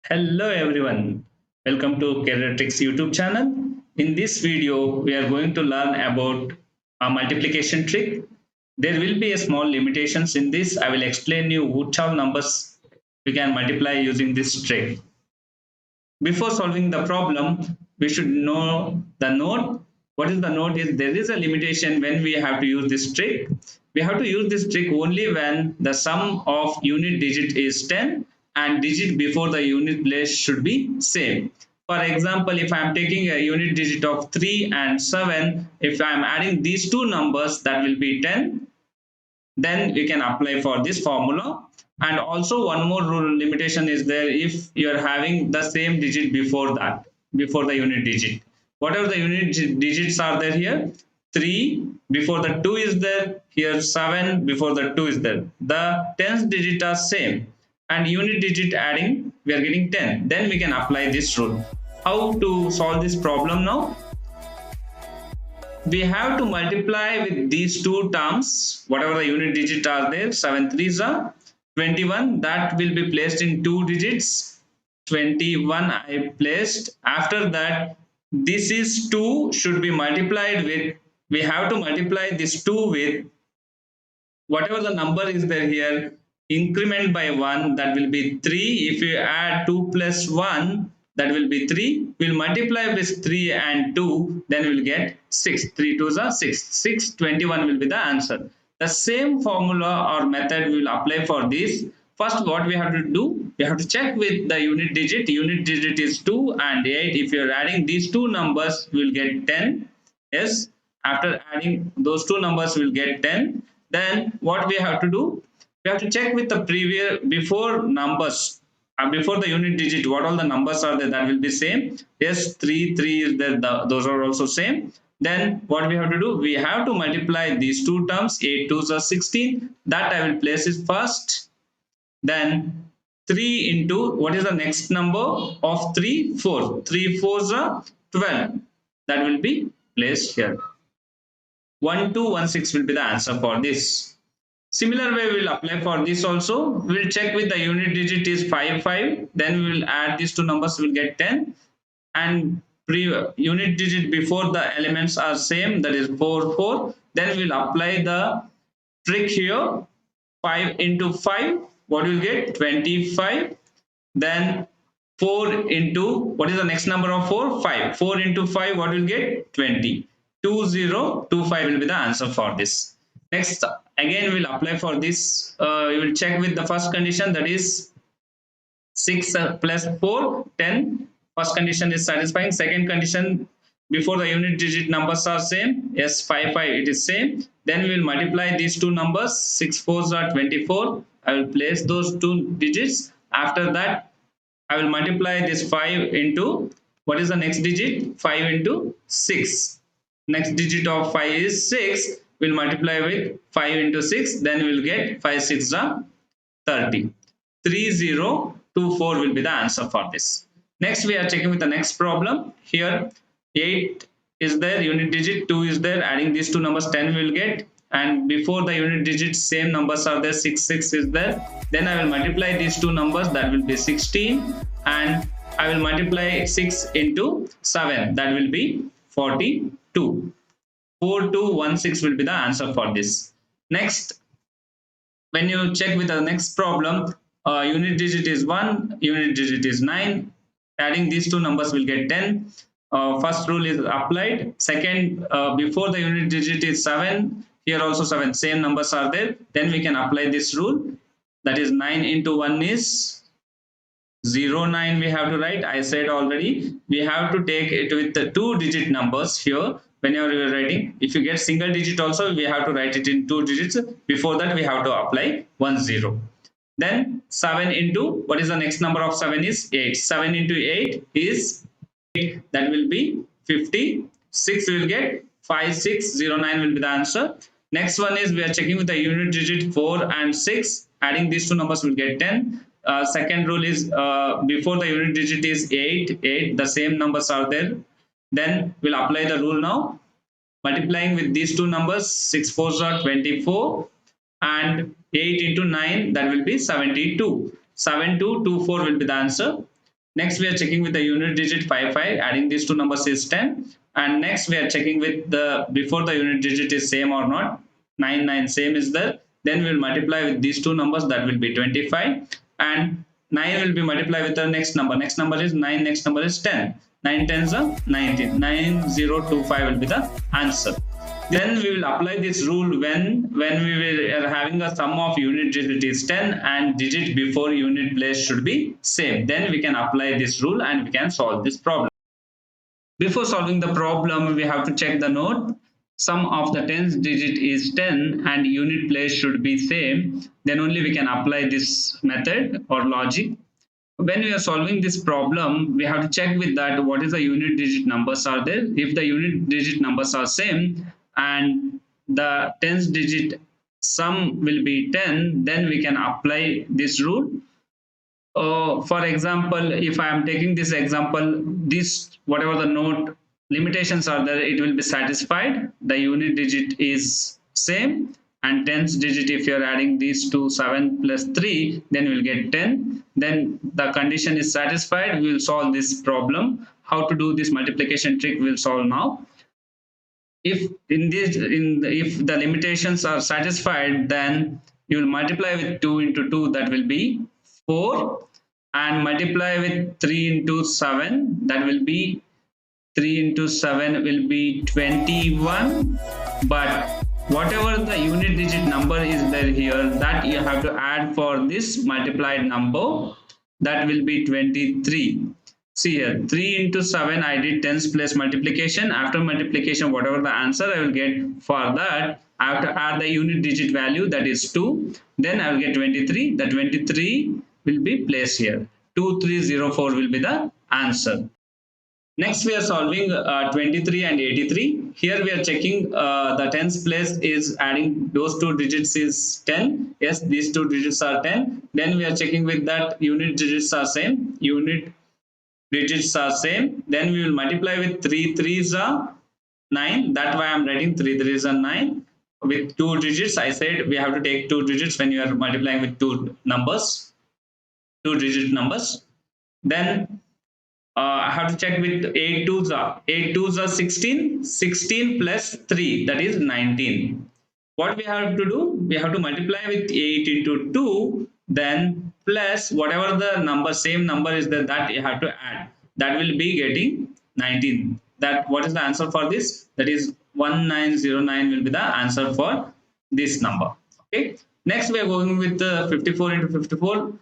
Hello everyone, welcome to Career Tricks YouTube channel. In this video, we are going to learn about a multiplication trick. There will be a small limitations in this. I will explain you which all numbers we can multiply using this trick. Before solving the problem, we should know the note. What is the note is there is a limitation when we have to use this trick. We have to use this trick only when the sum of unit digit is 10 and digit before the unit place should be same. For example, if I am taking a unit digit of 3 and 7, if I am adding these two numbers, that will be 10, then we can apply for this formula. And also one more rule limitation is there. If you are having the same digit before that, before the unit digit, whatever the unit digits are there here, 3 before the 2 is there, here 7 before the 2 is there, the tens digit are same and unit digit adding we are getting 10, then we can apply this rule. How to solve this problem now? We have to multiply with these two terms, whatever the unit digit are there. 7 threes are 21, that will be placed in two digits. 21 I placed. After that, this is 2 should be multiplied with, we have to multiply this 2 with whatever the number is there here, increment by 1, that will be 3. If you add 2 plus 1, that will be 3. We'll multiply with 3 and 2, then we'll get 6. 3 2s are 6. 621 will be the answer. The same formula or method we will apply for this. First, what we have to do, we have to check with the unit digit. Unit digit is 2 and 8. If you are adding these two numbers, we will get 10. Yes, after adding those two numbers, we will get 10. Then what we have to do, we have to check with the previous before numbers, before the unit digit, what all the numbers are there, that will be same. Yes, 3 3 is there, those are also same. Then what we have to do, we have to multiply these two terms. 8 2s are 16, that I will place it first. Then 3 into what is the next number of 3 4, 3 4s are 12, that will be placed here. 1216 will be the answer for this. Similar way we'll apply for this also. We'll check with the unit digit is 5 5. Then we will add these two numbers, we'll get 10. And unit digit before the elements are same, that is 4 4. Then we'll apply the trick here. 5 into 5, what will get? 25. Then 4 into, what is the next number of 4? 5. 4 into 5, what will get? 20. 2025 will be the answer for this. Next, again we'll apply for this. We will check with the first condition, that is 6 plus 4, 10. First condition is satisfying. Second condition, before the unit digit numbers are same. Yes, 5 5 it is same. Then we will multiply these two numbers. 6 4s are 24. I will place those two digits. After that, I will multiply this 5 into, what is the next digit? 5 into 6. Next digit of 5 is 6. We'll multiply with 5 into 6. Then we'll get 5 6 are 30. 3024 will be the answer for this. Next, we are checking with the next problem. Here 8 is there, unit digit 2 is there. Adding these two numbers, 10 will get. And before the unit digit, same numbers are there. 6 6 is there. Then I will multiply these two numbers, that will be 16. And I will multiply 6 into 7, that will be 42. 4216 will be the answer for this. Next, when you check with the next problem, unit digit is 1, unit digit is 9. Adding these two numbers will get 10. First rule is applied. Second, before the unit digit is 7, here also 7, same numbers are there. Then we can apply this rule. That is 9 into 1 is 09 we have to write. I said already, we have to take it with the two digit numbers here. Whenever you are writing, if you get single digit also, we have to write it in two digits. Before that, we have to apply 10. Then 7 into, what is the next number of 7 is 8. 7 into 8 is 8, that will be 50. 6 will get 5609 will be the answer. Next one is, we are checking with the unit digit 4 and 6. Adding these two numbers will get 10. Second rule is, before the unit digit is 8, the same numbers are there. Then we'll apply the rule now. Multiplying with these two numbers, 6 4s are 24 and 8 into 9, that will be 72. 7224 will be the answer. Next, we are checking with the unit digit 55. Adding these two numbers is 10. And next, we are checking with the before the unit digit is same or not. 9 same is there. Then we will multiply with these two numbers. That will be 25. And 9 will be multiplied with the next number. Next number is 9. Next number is 10. 9 tens are 19. 9025 will be the answer. Then we will apply this rule when we are having a sum of unit digit is 10 and digit before unit place should be same. Then we can apply this rule and we can solve this problem. Before solving the problem, we have to check the note. Sum of the tens digit is 10 and unit place should be same. Then only we can apply this method or logic. When we are solving this problem, we have to check with that what is the unit digit numbers are there. If the unit digit numbers are same and the tens digit sum will be 10, then we can apply this rule. For example, if I am taking this example, this whatever the note limitations are there, it will be satisfied. The unit digit is same and tens digit, if you are adding these to 7 plus 3, then we will get 10. Then the condition is satisfied. We will solve this problem. How to do this multiplication trick we'll solve now. If if the limitations are satisfied, then you will multiply with 2 into 2, that will be 4, and multiply with 3 into 7, that will be 3 into 7 will be 21. But whatever the unit digit number is there here, that you have to add for this multiplied number, that will be 23. See here, 3 into 7, I did tens place multiplication. After multiplication, whatever the answer I will get, for that I have to add the unit digit value, that is 2. Then I will get 23. The 23 will be placed here. 2304 will be the answer. Next, we are solving 23 and 83. Here we are checking the tens place is adding those two digits is 10. Yes, these two digits are 10. Then we are checking with that unit digits are same. Unit digits are same. Then we will multiply with 3 3s are 9. That's why I am writing 3 3s are 9. With two digits, I said we have to take two digits when you are multiplying with two numbers, two digit numbers. Then I have to check with 8 twos are 16. 16 plus 3, that is 19. What we have to do? We have to multiply with 8 into 2, then plus whatever the number, same number is there, that you have to add. That will be getting 19. That what is the answer for this? That is 1909 will be the answer for this number. Okay. Next, we are going with the 54 into 54.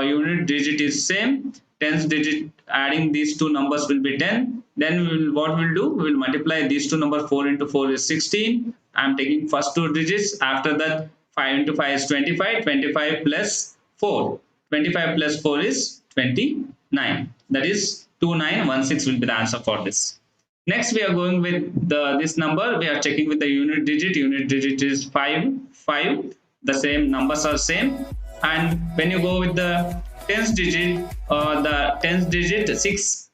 Unit digit is same. Tens digit, adding these two numbers will be 10. Then what we'll do? We will multiply these two numbers. 4 into 4 is 16. I'm taking first two digits. After that, 5 into 5 is 25. 25 plus 4. 25 plus 4 is 29. That is 2916 will be the answer for this. Next, we are going with this number. We are checking with the unit digit. Unit digit is 5. 5. The same numbers are same. And when you go with the tens digit, the tens digit 6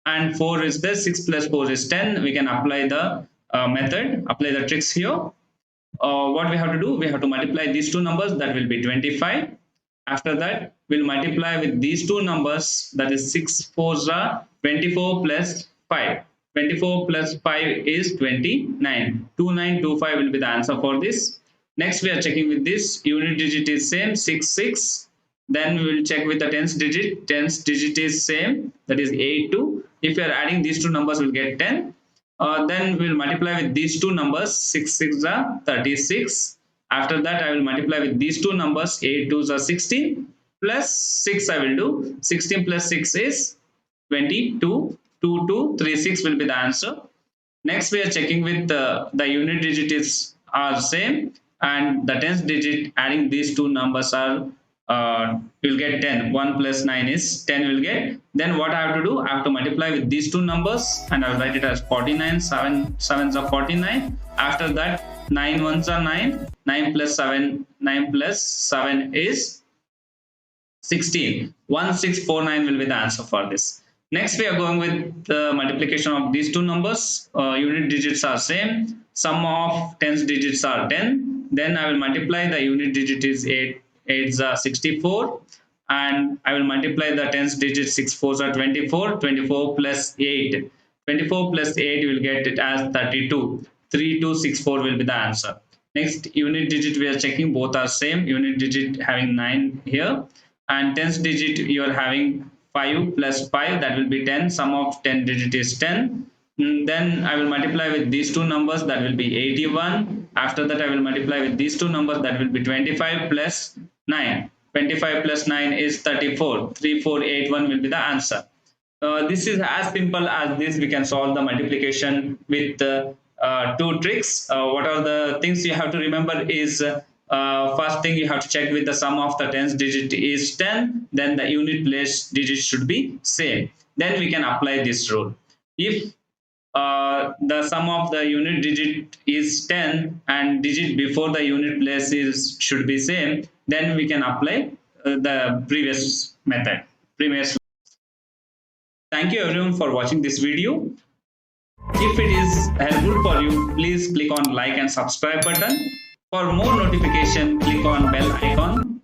and 4 is there. 6 plus 4 is 10. We can apply the method, apply the tricks here. What we have to do? We have to multiply these two numbers. That will be 25. After that, we'll multiply with these two numbers. That is 6 4s are 24 plus 5. 24 plus 5 is 29. 2925 will be the answer for this. Next, we are checking with this. Unit digit is same, 6 6. Then we will check with the tens digit. Tens digit is same, that is 8 2. If you are adding these two numbers, we'll get 10. Then we will multiply with these two numbers. 6 6 are 36. After that, I will multiply with these two numbers. 8 2s are 16 plus 6 I will do. 16 plus 6 is 22. 2236 will be the answer. Next, we are checking with the unit digit is are same and the tens digit, adding these two numbers are you'll get 10. 1 plus 9 is 10 will get. Then what I have to do? I have to multiply with these two numbers and I will write it as 49. 7 7s are 49. After that, 9 1s are 9. 9 plus 7, 9 plus 7 is 16. 1649 will be the answer for this. Next, we are going with the multiplication of these two numbers. Unit digits are same. Sum of tens digits are 10. Then I will multiply. The unit digit is 8. 8s are 64. and I will multiply the tens digit. 6 fours are 24. 24 plus 8. 24 plus 8 will get it as 32. 3264 will be the answer. Next unit digit we are checking, both are same. Unit digit having 9 here, and tens digit you are having 5 plus 5, that will be 10. Sum of 10 digit is 10. Then I will multiply with these two numbers, that will be 81. After that I will multiply with these two numbers, that will be 25 plus 9. 25 plus 9 is 34. 3481 will be the answer. This is as simple as this. We can solve the multiplication with two tricks. What are the things you have to remember is, first thing you have to check with the sum of the tens digit is 10, then the unit place digit should be same. Then we can apply this rule. If the sum of the unit digit is 10 and digit before the unit place is should be same, then we can apply the previous method. Thank you everyone for watching this video. If it is helpful for you, please click on like and subscribe button. For more notification, click on bell icon.